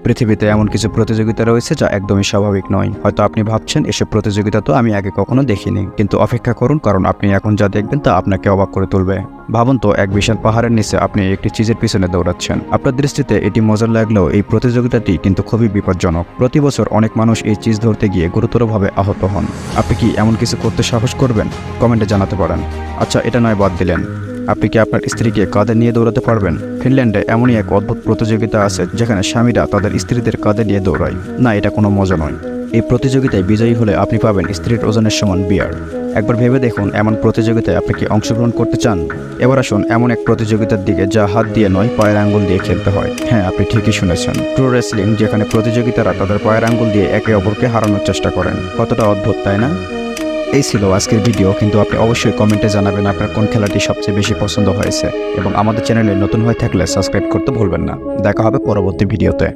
পৃথিবীতে এমন কিছু প্রতিযোগিতা রয়েছে যা একদমই স্বাভাবিক নয়। হয়তো আপনি ভাবছেন এসব প্রতিযোগিতা তো আমি আগে কখনো দেখিনি, কিন্তু অপেক্ষা করুন, কারণ আপনি এখন যা দেখবেন তা আপনাকে অবাক করে তুলবে। ভাবুন তো, এক বিশাল পাহাড়ের নিচে আপনি একটি চিজের পিছনে দৌড়াচ্ছেন। আপনার দৃষ্টিতে এটি মজার লাগলেও এই প্রতিযোগিতাটি কিন্তু খুবই বিপজ্জনক। প্রতি বছর অনেক মানুষ এই চিজ ধরতে গিয়ে গুরুতরভাবে আহত হন। আপনি কি এমন কিছু করতে সাহস করবেন? কমেন্টে জানাতে পারেন। আচ্ছা, এটা নয় বাদ দিলেন, আপনি কি আপনার স্ত্রীকে কাঁধে নিয়ে দৌড়াতে পারবেন? ফিনল্যান্ডে এমনই এক অদ্ভুত প্রতিযোগিতা আছে যেখানে স্বামীরা তাদের স্ত্রীদের কাঁধে নিয়ে দৌড়ায়। না, এটা কোনো মজা নয়। এই প্রতিযোগিতায় বিজয়ী হলে আপনি পাবেন স্ত্রীর ওজনের সমান বিয়ার। একবার ভেবে দেখুন, এমন প্রতিযোগিতায় আপনি কি অংশগ্রহণ করতে চান? এবার আসুন এমন এক প্রতিযোগিতার দিকে যা হাত দিয়ে নয়, পায়ের আঙ্গুল দিয়ে খেলতে হয়। হ্যাঁ, আপনি ঠিকই শুনেছেন, প্রো রেসলিং, যেখানে প্রতিযোগিতারা তাদের পায়ের আঙ্গুল দিয়ে একে অপরকে হারানোর চেষ্টা করেন। কতটা অদ্ভুত, তাই না? এই ছিল আজকের ভিডিও, কিন্তু আপনি অবশ্যই কমেন্টে জানাবেন আপনার কোন খেলাটি সবচেয়ে বেশি পছন্দ হয়েছে, এবং আমাদের চ্যানেলে নতুন হয়ে থাকলে সাবস্ক্রাইব করতে ভুলবেন না। দেখা হবে পরবর্তী ভিডিওতে।